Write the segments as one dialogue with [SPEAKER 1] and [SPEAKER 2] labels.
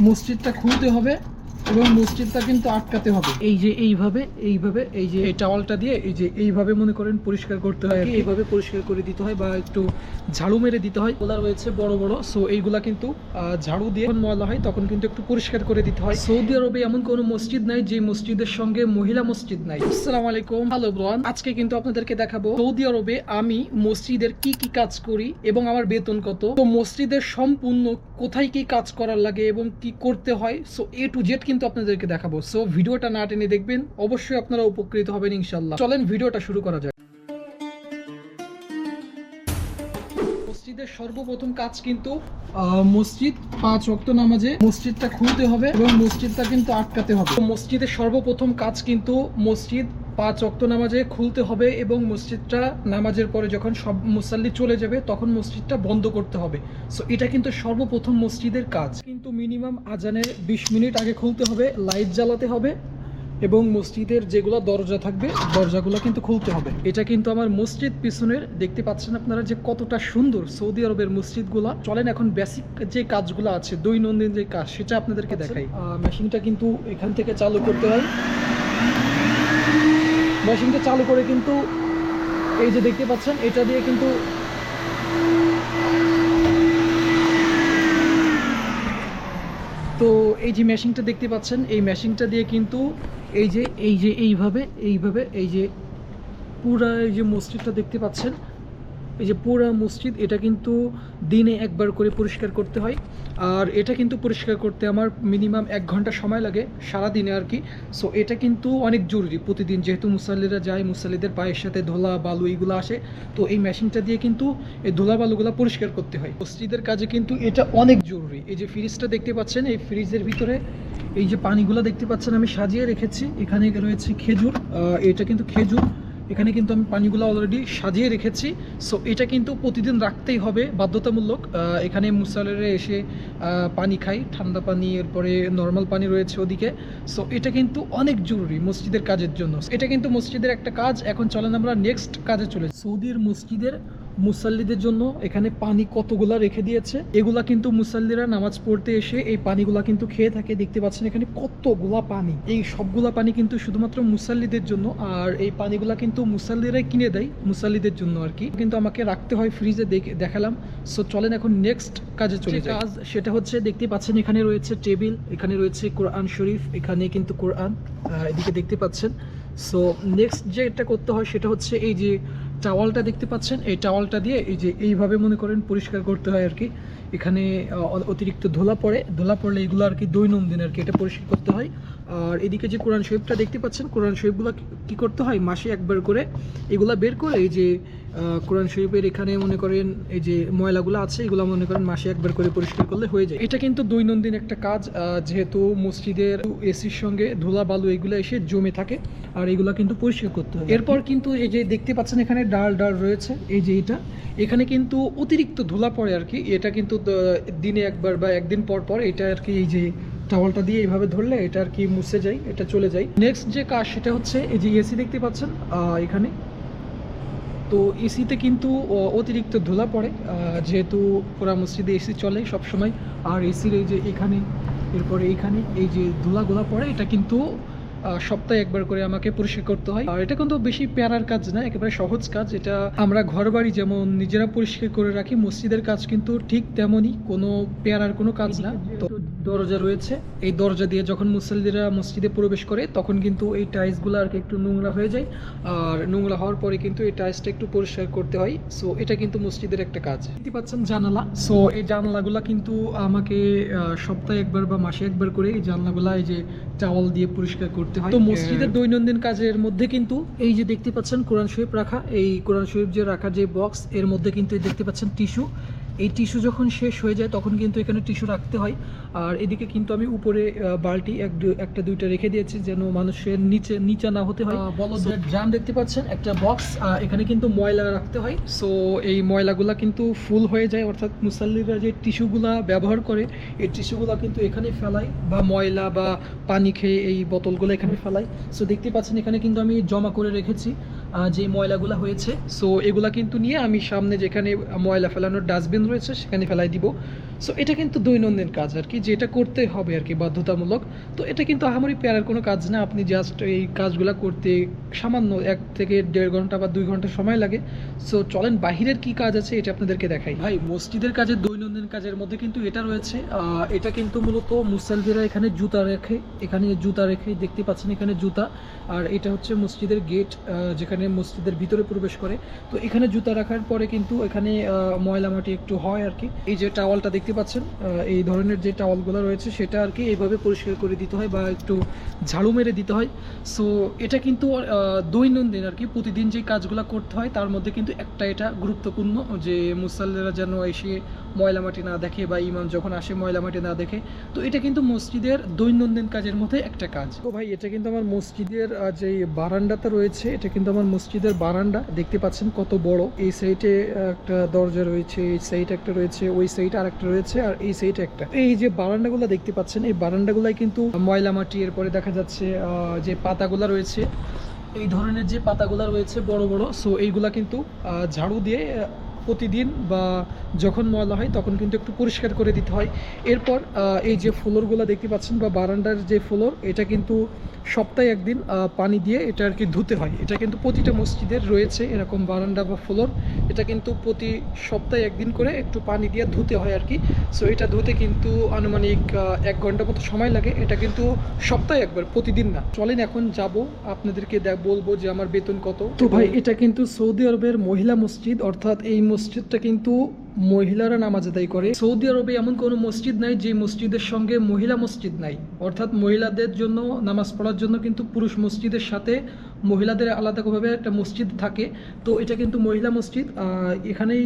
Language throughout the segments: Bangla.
[SPEAKER 1] মসজিদটা খুলতে হবে এবং মসজিদটা কিন্তু আটকাতে হবে। এই যে এইভাবে এই যে এই টাওয়ালটা দিয়ে এই যে এইভাবে মনে করেন পরিষ্কার করতে হয়, এইভাবে পরিষ্কার করে দিতে হয় বা একটু ঝাড়ু মেরে দিতে হয়। ওগুলা রয়েছে বড় বড়, সো এইগুলা কিন্তু ঝাড়ু দিয়ে যখন ময়লা হয় তখন কিন্তু একটু পরিষ্কার করে দিতে হয়। সৌদি আরবে এমন কোনো মসজিদ নাই যে মসজিদের সঙ্গে মহিলা মসজিদ নাই। আসসালামু আলাইকুম, হ্যালো এভরিওয়ান। আজকে কিন্তু আপনাদেরকে দেখাবো সৌদি আরবে আমি মসজিদের কি কি কাজ করি এবং আমার বেতন কত। তো মসজিদের সম্পূর্ণ কোথায় কি কাজ করার লাগে এবং কি করতে হয়, সো এ টু জেড কিন্তু আপনাদেরকে দেখাবো। সো ভিডিওটা না টেনে দেখবেন, অবশ্যই আপনারা উপকৃত হবেন ইনশাআল্লাহ। চলেন ভিডিওটা শুরু করা যাক। মসজিদের সর্বপ্রথম কাজ কিন্তু মসজিদ 5 ওয়াক্ত নামাজে মসজিদটা খুলতে হবে এবং মসজিদটা কিন্তু আটকাতে হবে। মসজিদের সর্বপ্রথম কাজ কিন্তু মসজিদ 5 ওয়াক্ত নামাজে খুলতে হবে এবং মসজিদটা নামাজের পরে যখন সব মুসাল্লি চলে যাবে তখন মসজিদটা বন্ধ করতে হবে। সো এটা কিন্তু সর্বপ্রথম মসজিদের কাজ। কিন্তু মিনিমাম আজানের 20 মিনিট আগে খুলতে হবে, লাইট জ্বালাতে হবে এবং মসজিদের যেগুলো দরজা থাকবে দরজাগুলো কিন্তু খুলতে হবে। এটা কিন্তু আমার মসজিদ পিছনের, দেখতে পাচ্ছেন আপনারা যে কতটা সুন্দর সৌদি আরবের মসজিদগুলা। চলেন এখন বেসিক যে কাজগুলো আছে, দৈনন্দিন যে কাজ, সেটা আপনাদেরকে দেখাই। মেশিনটা কিন্তু এখান থেকে চালু করতে হয়। মেশিনটা চালু করে কিন্তু এই যে দেখতে পাচ্ছেন এটা দিয়ে কিন্তু তো এই যে মেশিনটা দেখতে পাচ্ছেন, এই মেশিনটা দিয়ে কিন্তু এইভাবে এই যে পুরা এই যে মসজিদটা দেখতে পাচ্ছেন, এই যে পুরা মসজিদ এটা কিন্তু দিনে একবার করে পরিষ্কার করতে হয়। আর এটা কিন্তু পরিষ্কার করতে আমার মিনিমাম 1 ঘন্টা সময় লাগে সারা দিনে আর কি। সো এটা কিন্তু অনেক জরুরি প্রতিদিন, যেহেতু মুসাল্লিরা যায়, মুসাল্লিদের পায়ের সাথে ধুলা বালু এইগুলো আসে, তো এই মেশিনটা দিয়ে কিন্তু এই ধুলা বালুগুলো পরিষ্কার করতে হয়। মসজিদের কাজে কিন্তু এটা অনেক জরুরি। এই যে ফ্রিজটা দেখতে পাচ্ছেন, এই ফ্রিজের ভিতরে এই যে পানিগুলো দেখতে পাচ্ছেন আমি সাজিয়ে রেখেছি। এখানে রয়েছে খেজুর, এটা কিন্তু খেজুর, এখানে কিন্তু আমি পানিগুলো অলরেডি সাজিয়ে রেখেছি। সো এটা কিন্তু প্রতিদিন রাখতেই হবে বাধ্যতামূলক। এখানে মুসাল্লিরা এসে পানি খায়, ঠান্ডা পানি, এরপরে নর্মাল পানি রয়েছে ওদিকে। সো এটা কিন্তু অনেক জরুরি মসজিদের কাজের জন্য। এটা কিন্তু মসজিদের একটা কাজ। এখন চলেন আমরা নেক্সট কাজে চলে। সৌদির মসজিদের মুসাল্লিদের জন্য এখানে পানি কতগুলা রেখে দিয়েছে, এগুলা কিন্তু মুসাল্লিরা নামাজ পড়তে এসে এই পানিগুলা কিন্তু খেয়ে থাকে। দেখতে পাচ্ছেন এখানে কতগুলা পানি, এই সবগুলা পানি কিন্তু শুধুমাত্র মুসাল্লিদের জন্য। আর এই পানিগুলা কিন্তু মুসাল্লিরাই কিনে দেয় মুসাল্লিদের জন্য আর কি, কিন্তু আমাকে রাখতে হয় ফ্রিজে, দেখালাম। সো চলেন এখন নেক্সট কাজে চলে যাই। কাজ সেটা হচ্ছে, দেখতে পাচ্ছেন এখানে রয়েছে টেবিল, এখানে রয়েছে কোরআন শরীফ, এখানে কিন্তু কোরআন এদিকে দেখতে পাচ্ছেন। সো নেক্সট যেটা করতে হয় সেটা হচ্ছে এই যে টাওয়ালটা দেখতে পাচ্ছেন, এই টাওয়ালটা দিয়ে এই যে এইভাবে মনে করেন পরিষ্কার করতে হয় আর কি। এখানে অতিরিক্ত ধুলা পড়লে এগুলো আর কি দৈনন্দিন আর কি এটা পরিষ্কার করতে হয়। আর এদিকে যে কোরআন শরীফটা দেখতে পাচ্ছেন, কোরআন শরীফগুলো কি করতে হয়, মাসে একবার করে এগুলা বের করে এই যে কোরআন শরীফের এখানে মনে করেন এই যে ময়লাগুলো আছে এগুলো মনে করেন মাসে একবার করে পরিষ্কার করলে হয়ে যায়। এটা কিন্তু দৈনন্দিন একটা কাজ, যেহেতু মসজিদের এসির সঙ্গে ধুলা বালু এগুলো এসে জমে থাকে, আর এগুলো কিন্তু পরিষ্কার করতে হয়। এরপর কিন্তু এই যে দেখতে পাচ্ছেন এখানে ডাল রয়েছে, এই যে এখানে কিন্তু অতিরিক্ত ধুলা পড়ে আর কি। এটা কিন্তু দিনে একবার বা একদিন পর পর এটা আর কি এই যে টাওয়ালটা দিয়ে এইভাবে ধরলে এটা আর কি মুছে যায়, এটা চলে যায়। নেক্সট যে কাজ সেটা হচ্ছে এই যে এসি দেখতে পাচ্ছেন এখানে, তো এসিতে কিন্তু অতিরিক্ত ধুলা পড়ে, যেহেতু পুরা মসজিদে এসি চলে সব সময়। আর এসির এই যে এখানে, এরপরে এখানে এই যে ধুলাগুলা পড়ে, এটা কিন্তু সপ্তাহে একবার করে আমাকে পরিষ্কার করতে হয়। আর এটা কিন্তু বেশি প্যারার কাজ না, একেবারে সহজ কাজ। এটা আমরা ঘর বাড়ি যেমন নিজেরা পরিষ্কার করে রাখি, মসজিদের কাজ কিন্তু ঠিক তেমনই, কোনো প্যারার কোনো কাজ না। তো দরজা রয়েছে, এই দরজা দিয়ে যখন মুসল্লিরা মসজিদে প্রবেশ করে তখন কিন্তু এই টাইলসগুলো আর কি একটু নোংরা হয়ে যায়, আর নোংরা হওয়ার পরে কিন্তু এই টাইলসটা একটু পরিষ্কার করতে হয়। সো এটা কিন্তু মসজিদের একটা কাজ। দেখতে পাচ্ছেন জানালা, সো এই জানালাগুলা কিন্তু আমাকে সপ্তাহে একবার বা মাসে একবার করে এই জানালাগুলা এই যে টাওয়াল দিয়ে পরিষ্কার করতে হয়। তো মসজিদের দৈনন্দিন কাজের মধ্যে কিন্তু এই যে দেখতে পাচ্ছেন কোরআন শরীফ রাখা, এই কোরআন শরীফ যে রাখা যে বক্স, এর মধ্যে কিন্তু দেখতে পাচ্ছেন টিস্যু। এই টিস্যু যখন শেষ হয়ে যায় তখন কিন্তু এখানে টিস্যু রাখতে হয়। আর এদিকে কিন্তু আমি উপরে বালতি একটা দুইটা রেখে দিয়েছি যেন মানুষের নিচে না হতে হয়। বলদের ড্রাম দেখতে পাচ্ছেন, একটা বক্স, এখানে কিন্তু ময়লা রাখতে হয়। সো এই ময়লাগুলা কিন্তু ফুল হয়ে যায়, অর্থাৎ মুসাল্লিরা যে টিস্যুগুলা ব্যবহার করে এই টিস্যুগুলা কিন্তু এখানে ফেলায়, বা ময়লা বা পানি খেয়ে এই বোতলগুলো এখানে ফেলায়। সো দেখতে পাচ্ছেন এখানে কিন্তু আমি জমা করে রেখেছি। যে ময়লাগুলো হয়েছে, সো এগুলা কিন্তু নিয়ে আমি সামনে যেখানে ময়লা ফেলানোর ডাস্টবিন রয়েছে সেখানে ফেলাই দিব। সো এটা কিন্তু দৈনন্দিন কাজ আর কি, যেটা করতে হবে আর কি বাধ্যতামূলক। তো এটা কিন্তু আহামরি প্যারার কোনো কাজ না, আপনি জাস্ট এই কাজগুলো করতে সামান্য 1 থেকে 1.5 ঘন্টা বা 2 ঘন্টা সময় লাগে। সো চলেন বাহিরের কি কাজ আছে এটা আপনাদেরকে দেখাই। ভাই মসজিদের কাজে দৈনন্দিন কাজের মধ্যে কিন্তু এটা রয়েছে, এটা কিন্তু মূলত মুসাল্লিরা এখানে জুতা রেখে, এখানে জুতা রেখে দেখতে পাচ্ছেন এখানে জুতা, আর এটা হচ্ছে মসজিদের গেট, যেখানে মসজিদের ভিতরে প্রবেশ করে। তো এখানে জুতা রাখার পরে কিন্তু এখানে ময়লা মাটি একটু হয় আর কি। এই যে টাওয়ালটা দেখতে পাচ্ছেন, এই ধরনের যে টাওয়ালগুলো রয়েছে সেটা আর কি এইভাবে পরিষ্কার করে দিতে হয় বা একটু ঝাড়ু মেরে দিতে হয়। সো এটা কিন্তু দৈনন্দিন আর কি, প্রতিদিন যে কাজগুলো করতে হয় তার মধ্যে কিন্তু একটা এটা গুরুত্বপূর্ণ, যে মুসাল্লিরা যেন এসে ময়লা মাটি না দেখে বা ইমাম যখন আসে ময়লা মাটি না দেখে। তো এটা কিন্তু মসজিদের দৈনন্দিন কাজের মধ্যে একটা কাজ। তো ভাই এটা কিন্তু আমার মসজিদের যে বারান্দাটা রয়েছে, এটা কিন্তু আমার মসজিদের বারান্দা, দেখতে পাচ্ছেন কত বড়। এই সাইডে একটা দরজা রয়েছে, এই সাইড একটা রয়েছে, ওই সাইড আর একটা রয়েছে, আর এই সাইডে একটা। এই যে বারান্দাগুলো দেখতে পাচ্ছেন, এই বারান্দাগুলাই কিন্তু ময়লা মাটি, এরপরে দেখা যাচ্ছে যে পাতাগুলো রয়েছে, এই ধরনের যে পাতাগুলো রয়েছে বড় বড়, সো এইগুলা কিন্তু ঝাড়ু দিয়ে প্রতিদিন বা যখন ময়লা হয় তখন কিন্তু একটু পরিষ্কার করে দিতে হয়। এরপর এই যে ফ্লোরগুলো দেখতে পাচ্ছেন বা বারান্দার যে ফ্লোর, এটা কিন্তু সপ্তাহে একদিন পানি দিয়ে এটা আর কি ধুতে হয়। এটা কিন্তু প্রতিটা মসজিদের রয়েছে এরকম বারান্দা বা ফ্লোর, এটা কিন্তু প্রতি সপ্তাহে একদিন করে একটু পানি দিয়ে ধুতে হয় আর কি। সো এটা ধুতে কিন্তু আনুমানিক 1 ঘন্টা মতো সময় লাগে। এটা কিন্তু সপ্তাহে একবার, প্রতিদিন না। চলেন এখন যাব আপনাদেরকে বলবো যে আমার বেতন কত। তো ভাই এটা কিন্তু সৌদি আরবের মহিলা মসজিদ, অর্থাৎ এই মসজিদটা কিন্তু মহিলারা নামাজ আদায় করে। সৌদি আরবে এমন কোনো মসজিদ নাই যে মসজিদের সঙ্গে মহিলা মসজিদ নাই, অর্থাৎ মহিলাদের জন্য নামাজ পড়ার জন্য কিন্তু পুরুষ মসজিদের সাথে মহিলাদের আলাদাভাবে একটা মসজিদ থাকে। তো এটা কিন্তু মহিলা মসজিদ। এখানেই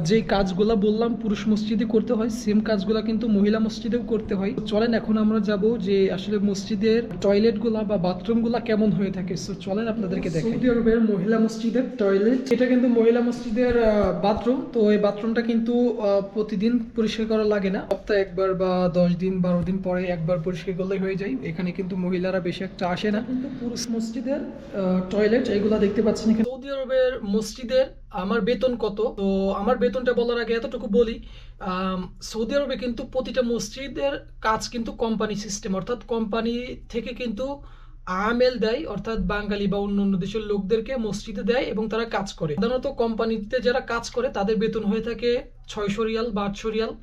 [SPEAKER 1] যে কাজগুলো বললাম পুরুষ মসজিদে করতে হয়, সেম কাজগুলো কিন্তু মহিলা মসজিদেও করতে হয়। চলেন এখন আমরা যাব যে আসলে মসজিদের টয়লেটগুলা বা বাথরুমগুলা কেমন হয়ে থাকে। সো চলেন আপনাদেরকে দেখাই। সৌদি আরবের মহিলা মসজিদের টয়লেট, এটা কিন্তু মহিলা মসজিদের বাথরুম। তো এই বাথরুমটা কিন্তু প্রতিদিন পরিষ্কার করা লাগে না, সপ্তাহে একবার বা 10 দিন 12 দিন পরে একবার পরিষ্কার করলেই হয়ে যায়। এখানে কিন্তু মহিলারা বেশি একটা আসে না। কিন্তু পুরুষ মসজিদের টয়লেট এগুলা দেখতে পাচ্ছেন এখানে। সৌদি আরবের মসজিদের আমার বেতন কত, তো আমার বেতনটা বলার আগে এতটুকু বলি, সৌদি আরবে কিন্তু প্রতিটা মসজিদের কাজ কিন্তু কোম্পানি সিস্টেম, অর্থাৎ কোম্পানি থেকে কিন্তু আমেল দেয়, অর্থাৎ বাঙালি বা অন্য অন্য দেশের লোকদেরকে মসজিদে দেয় এবং তারা কাজ করে। সাধারণত কোম্পানিতে যারা কাজ করে তাদের বেতন হয়ে থাকে 600 রিয়াল বা 800 রিয়াল,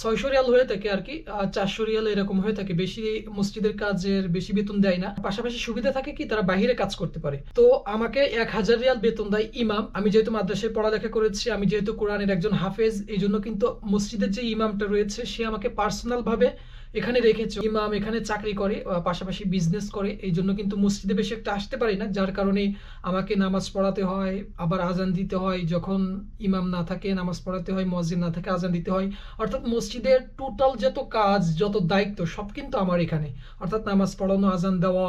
[SPEAKER 1] 600 রিয়াল হয়ে থাকে আর কি, 400 রিয়াল এরকম হয়ে থাকে। বেশি মসজিদের কাজের বেশি বেতন দেয় না। পাশাপাশি সুবিধা থাকে কি, তারা বাইরে কাজ করতে পারে। তো আমাকে 1000 রিয়াল বেতন দেয় ইমাম। আমি যেহেতু মাদ্রাসায় পড়ালেখা করেছি, আমি যেহেতু কোরআনের একজন হাফেজ, এই জন্য কিন্তু মসজিদের যে ইমামটা রয়েছে সে আমাকে পার্সোনাল ভাবে এখানে রেখেছে। ইমাম এখানে চাকরি করে, পাশাপাশি বিজনেস করে, এই জন্য কিন্তু মসজিদে বেশি একটা আসতে পারি না, যার কারণে আমাকে নামাজ পড়াতে হয়, আবার আজান দিতে হয়, যখন ইমাম না থাকে নামাজ পড়াতে হয়, মসজিদ না থাকে আজান দিতে হয়। অর্থাৎ মসজিদের টোটাল যত কাজ যত দায়িত্ব সব কিন্তু আমার এখানে, অর্থাৎ নামাজ পড়ানো, আজান দেওয়া,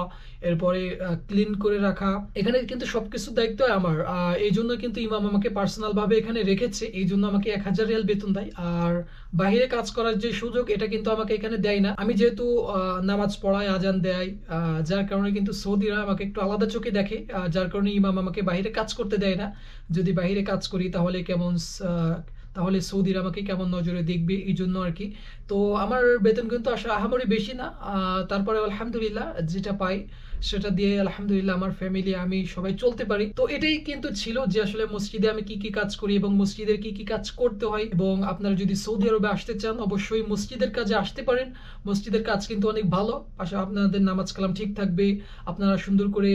[SPEAKER 1] এরপরে ক্লিন করে রাখা, এখানে কিন্তু সবকিছু দায়িত্ব আমার। এই জন্য কিন্তু ইমাম আমাকে পার্সোনাল ভাবে এখানে রেখেছে, এই জন্য আমাকে 1000 রিয়াল বেতন দেয়। আর বাইরে কাজ করার যে সুযোগ এটা কিন্তু আমাকে এখানে দেয় না। আমি যেহেতু নামাজ পড়াই, আজান দেয়, যার কারণে কিন্তু সৌদিরা আমাকে একটু আলাদা চোখে দেখে, যার কারণে ইমাম আমাকে বাইরে কাজ করতে দেয় না। যদি বাইরে কাজ করি তাহলে তাহলে সৌদিরা আমাকে কেমন নজরে দেখবে, এই জন্য আর কি। তো আমার বেতন কিন্তু আসলে আহামরি বেশি না, তারপরে আলহামদুলিল্লাহ যেটা পাই সেটা দিয়ে আলহামদুলিল্লাহ আমার ফ্যামিলি, আমি সবাই চলতে পারি। তো এটাই কিন্তু ছিল যে আসলে মসজিদে আমি কি কি কাজ করি এবং মসজিদের কি কি কাজ করতে হয়। এবং আপনারা যদি সৌদি আরবে আসতে চান অবশ্যই মসজিদের কাজে আসতে পারেন। মসজিদের কাজ কিন্তু অনেক ভালো, পাশাপাশি আপনাদের নামাজ কালাম ঠিক থাকবে, আপনারা সুন্দর করে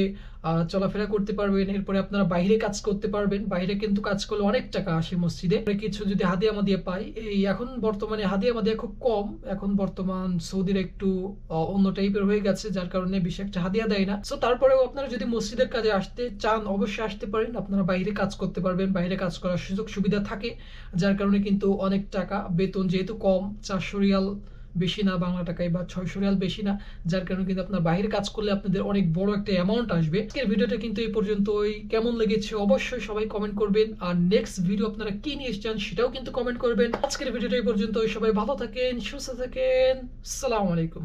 [SPEAKER 1] চলাফেরা করতে পারবেন। এরপরে আপনারা বাইরে কাজ করতে পারবেন, বাইরে কিন্তু কাজ করলে অনেক টাকা আসে মসজিদে। কিছু যদি হাদিয়া মাদিয়া পাই, এই এখন বর্তমানে হাদিয়া মাদিয়া খুব কম, এখন বর্তমান সৌদির একটু অন্য টাইপের হয়ে গেছে, যার কারণে বেশি একটা হাদিয়া দেয় না। সো তারপরেও আপনারা যদি মসজিদের কাজে আসতে চান অবশ্যই আসতে পারেন, আপনারা বাইরে কাজ করতে পারবেন, বাইরে কাজ করার সুযোগ সুবিধা থাকে, যার কারণে কিন্তু অনেক টাকা বেতন যেহেতু কম, 400 রিয়াল বেশি না বাংলা টাকায়, বা 600 রিয়াল বেশি না, যার কারণে কিন্তু আপনার বাইরে কাজ করলে আপনাদের অনেক বড় একটা অ্যামাউন্ট আসবে। আজকের ভিডিওটা কিন্তু এই পর্যন্তই, কেমন লেগেছে অবশ্যই সবাই কমেন্ট করবেন, আর নেক্সট ভিডিও আপনারা কি নিয়ে চান সেটাও কিন্তু কমেন্ট করবেন। আজকের ভিডিওটা এই পর্যন্তই, সবাই ভালো থাকেন, সুস্থ থাকেন, আসসালামু আলাইকুম।